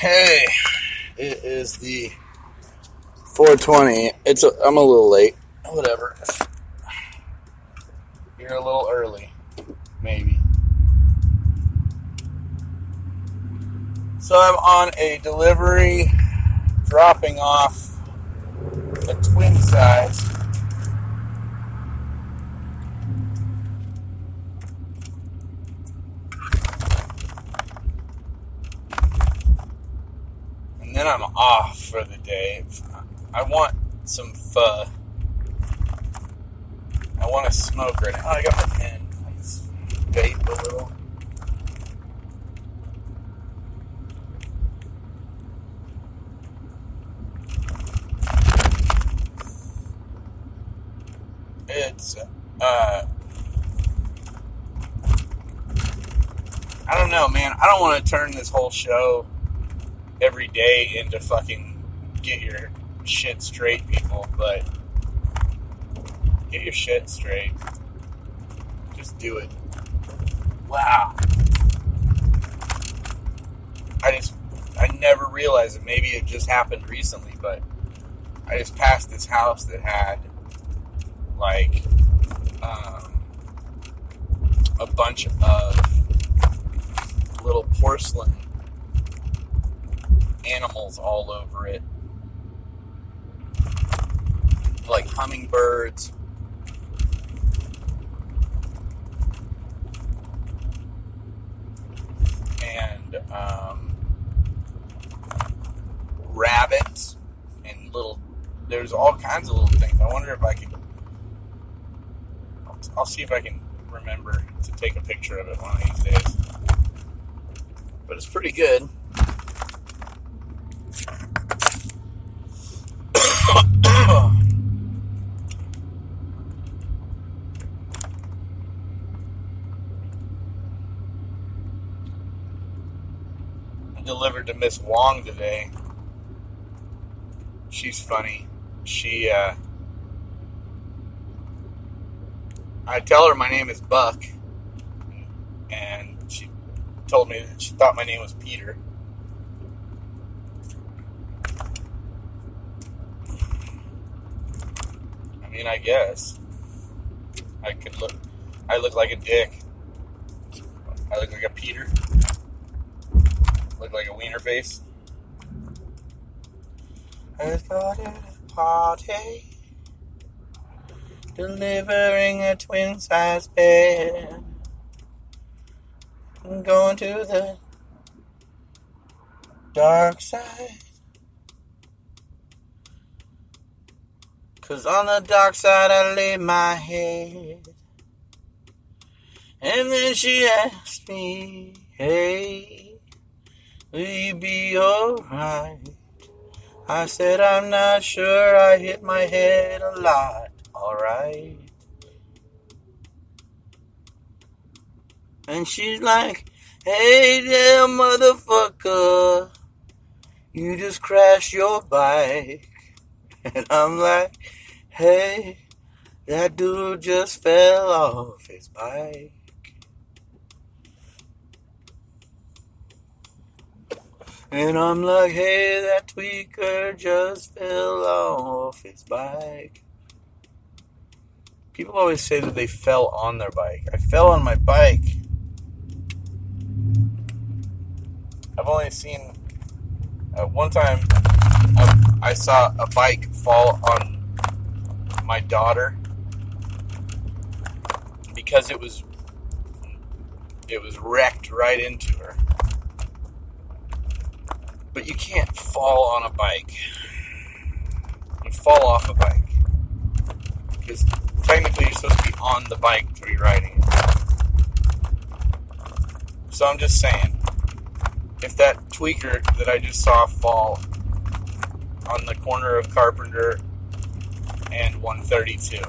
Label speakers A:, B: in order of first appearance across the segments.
A: Hey, it is the 4:20. I'm a little late. Whatever. You're a little early, maybe. So I'm on a delivery, dropping off a twin size. And then I'm off for the day. I want some pho. I want to smoke right now. Oh, I got my pen. I just vape a little. It's, I don't know, man. I don't want to turn this whole show every day into fucking get your shit straight, people, but get your shit straight. Just do it. Wow. I never realized it. Maybe it just happened recently, but I just passed this house that had like a bunch of little porcelain animals all over it, like hummingbirds, and rabbits, and there's all kinds of little things. I wonder if I can, I'll see if I can remember to take a picture of it one of these days. But it's pretty good. I delivered to Miss Wong today. She's funny. I tell her my name is Buck, and she told me that she thought my name was Peter. I mean, I guess I look like a dick. I look like a Peter. Look like a wiener face. I thought at a party, delivering a twin-size bed, and going to the dark side. 'Cause on the dark side I lay my head. And then she asked me, hey, will you be alright? I said, I'm not sure, I hit my head a lot, alright. And she's like, hey there motherfucker, you just crashed your bike. And I'm like, hey, that dude just fell off his bike. And I'm like, hey, that tweaker just fell off his bike. People always say that they fell on their bike. I fell on my bike. I've only seen one time I saw a bike fall on my daughter because it was wrecked right into her. But you can't fall on a bike. You fall off a bike. Because technically you're supposed to be on the bike to be riding it. So I'm just saying, if that tweaker that I just saw fall on the corner of Carpenter and 132,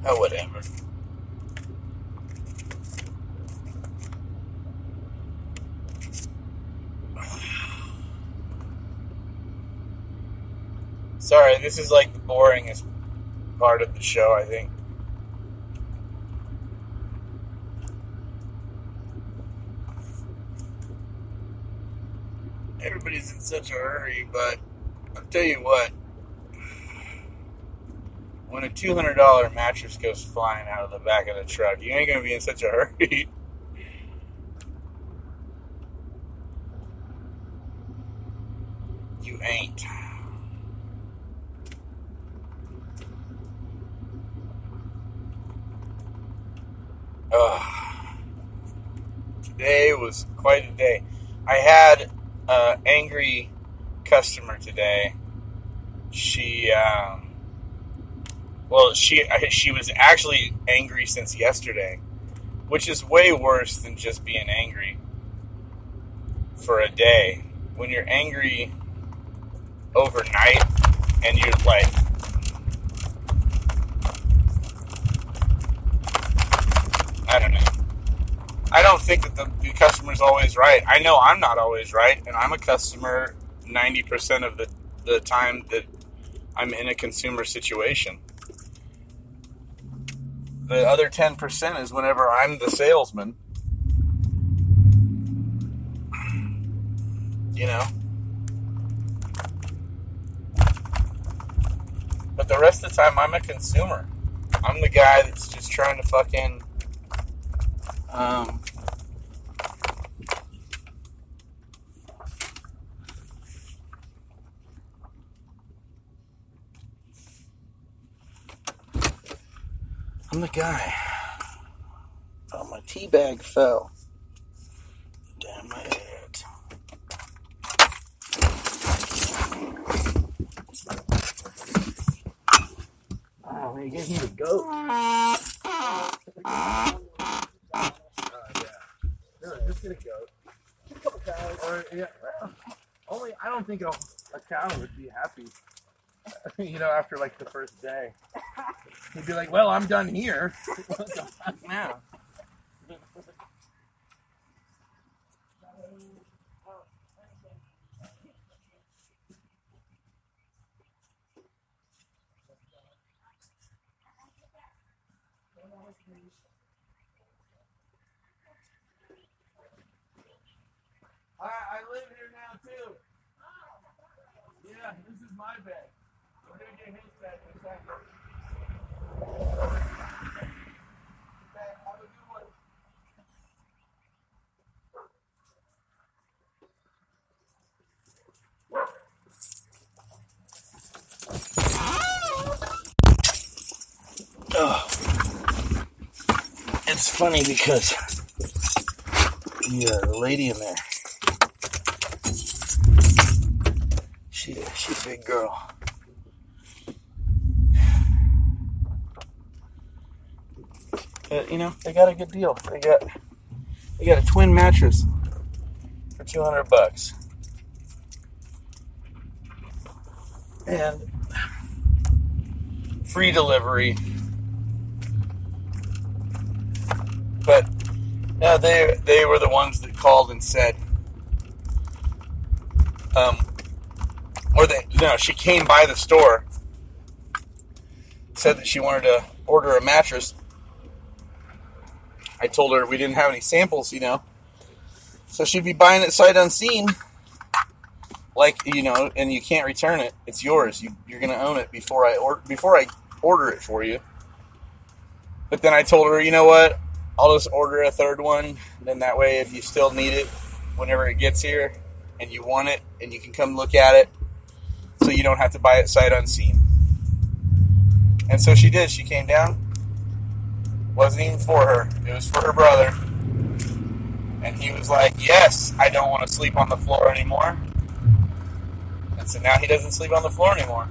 A: oh, whatever. Sorry, this is like the boringest part of the show, I think. Everybody's in such a hurry, but I'll tell you what. When a $200 mattress goes flying out of the back of the truck, you ain't going to be in such a hurry. You ain't. Today was quite a day. I had an angry customer today. She was actually angry since yesterday, which is way worse than just being angry for a day. When you're angry overnight and you're like, I don't know. I don't think that the customer's always right. I know I'm not always right, and I'm a customer 90% of the time that I'm in a consumer situation. The other 10% is whenever I'm the salesman. You know? But the rest of the time, I'm a consumer. I'm the guy that's just trying to fucking... I'm the guy. Oh, my tea bag fell. Damn my head. Oh, man, you gave me the goat. Yeah. No, just get a goat. A couple cows. Or, yeah, well, only, I don't think a cow would be happy, you know, after like the first day. He'd be like, well, I'm done here. What the fuck now? I live here now, too. Yeah, this is my bed. We're going to get his bed in a second. Oh. It's funny because the lady in there, she's a big girl. You know, they got a good deal. They got a twin mattress for $200, and free delivery. But no, they were the ones that called and said, she came by the store, said that she wanted to order a mattress. I told her we didn't have any samples, you know, so she'd be buying it sight unseen, like, you know, and you can't return it. It's yours. You're gonna own it before I order it for you. But then I told her, you know what? I'll just order a third one. Then that way, if you still need it whenever it gets here and you want it, and you can come look at it, so you don't have to buy it sight unseen. And so she did. She came down. Wasn't even for her. It was for her brother. And he was like, yes, I don't want to sleep on the floor anymore. And so now he doesn't sleep on the floor anymore.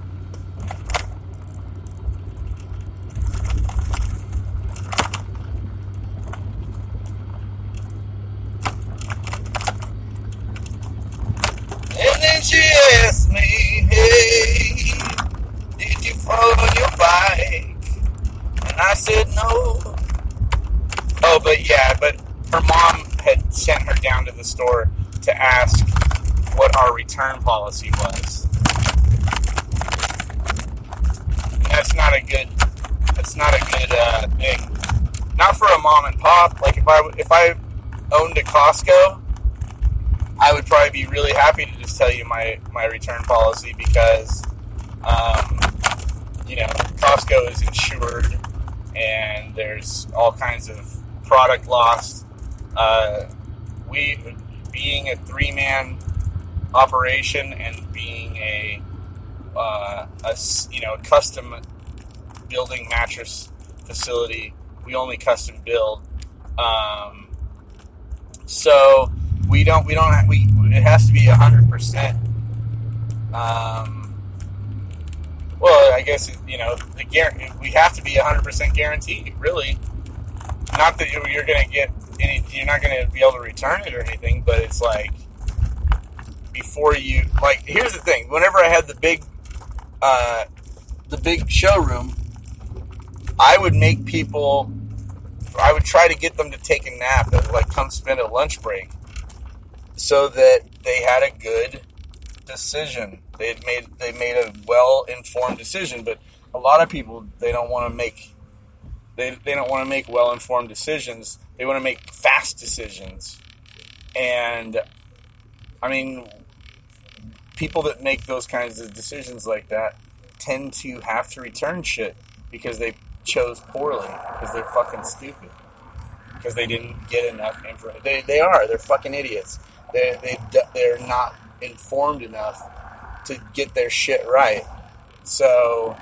A: And then she asked me, hey, did you fall on your bike? And I said no. Oh, but her mom had sent her down to the store to ask what our return policy was. good thing. Not for a mom and pop. Like if I owned a Costco, I would probably be really happy to just tell you my return policy because, Costco is insured and there's all kinds of product loss. We, being a 3-man operation and being a custom building mattress facility, we only custom build. So it has to be 100%. Well, I guess we have to be 100% guaranteed. Really, not that you're going to get any. You're not going to be able to return it or anything. But it's like before you like. Here's the thing. Whenever I had the big showroom, I would make people. I would try to get them to take a nap and like come spend a lunch break, so that they had a good decision. They made a well-informed decision. But a lot of people, they don't want to make well-informed decisions. They want to make fast decisions. And I mean, people that make those kinds of decisions like that tend to have to return shit because they chose poorly, because they're fucking stupid, because they didn't get enough information. They're fucking idiots. They're not informed enough to get their shit right. So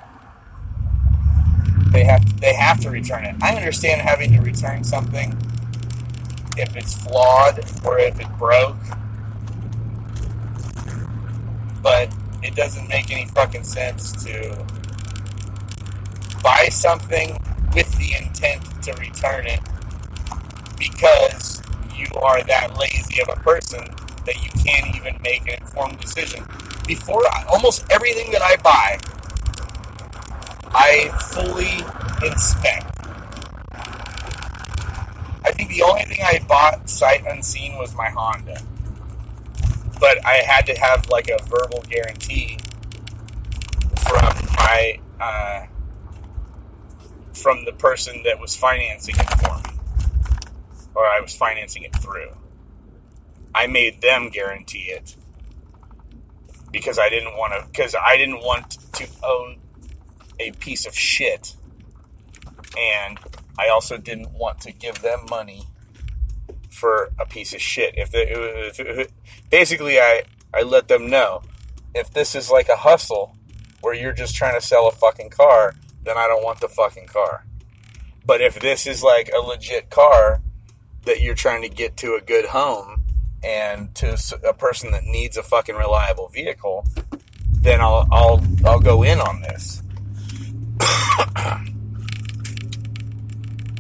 A: they have to return it. I understand having to return something if it's flawed or if it broke, but it doesn't make any fucking sense to buy something with the intent to return it because you are that lazy of a person that you can't even make an informed decision. Almost everything that I buy, I fully inspect. I think the only thing I bought sight unseen was my Honda. But I had to have like a verbal guarantee from the person that was financing it for me. Or I was financing it through. I made them guarantee it. Because I didn't want to own a piece of shit. And I also didn't want to give them money for a piece of shit. Basically, I let them know, if this is like a hustle where you're just trying to sell a fucking car, then I don't want the fucking car. But if this is like a legit car that you're trying to get to a good home and to a person that needs a fucking reliable vehicle, then I'll go in on this.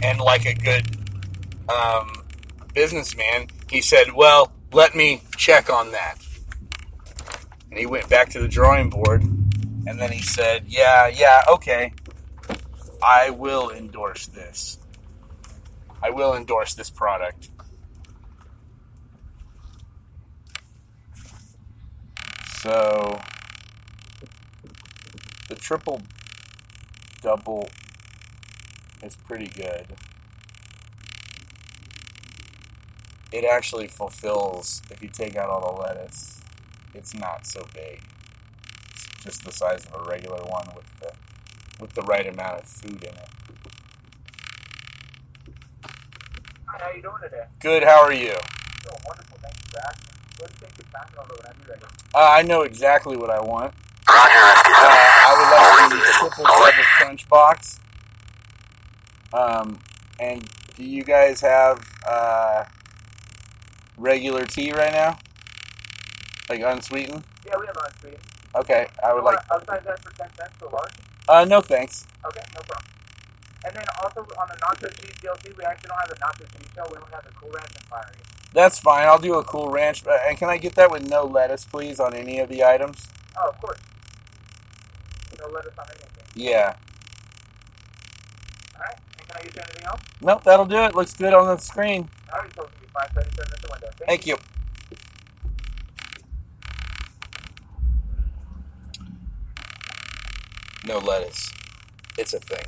A: And like a good businessman, he said, well, let me check on that. And he went back to the drawing board, and then he said, yeah, okay, I will endorse this. I will endorse this product. So, the triple double is pretty good. It actually fulfills, if you take out all the lettuce, it's not so big. It's just the size of a regular one with the right amount of food in it.
B: Hi, how you doing today?
A: Good, how are you?
B: Oh, wonderful, thank you for asking. What do you think your time over whenever you're ready?
A: I know exactly what I want. I would like the triple double crunch box. And do you guys have regular tea right now? Like unsweetened?
B: Yeah, we have unsweetened.
A: Okay, I would like...
B: Outside that for 10 cents for large?
A: No thanks.
B: Okay, no problem. And then also on the nacho cheese DLC, we actually don't have the nacho cheese shell. We only have the Cool Ranch and fire.
A: That's fine. I'll do a Cool Ranch. And can I get that with no lettuce, please, on any of the items?
B: Oh, of course. No lettuce on anything.
A: Yeah.
B: Alright, and can I get you anything else?
A: Nope, that'll do it. Looks good on the screen.
B: Alright, so it'll be 537 at the window.
A: Thank you. No lettuce. It's a thing.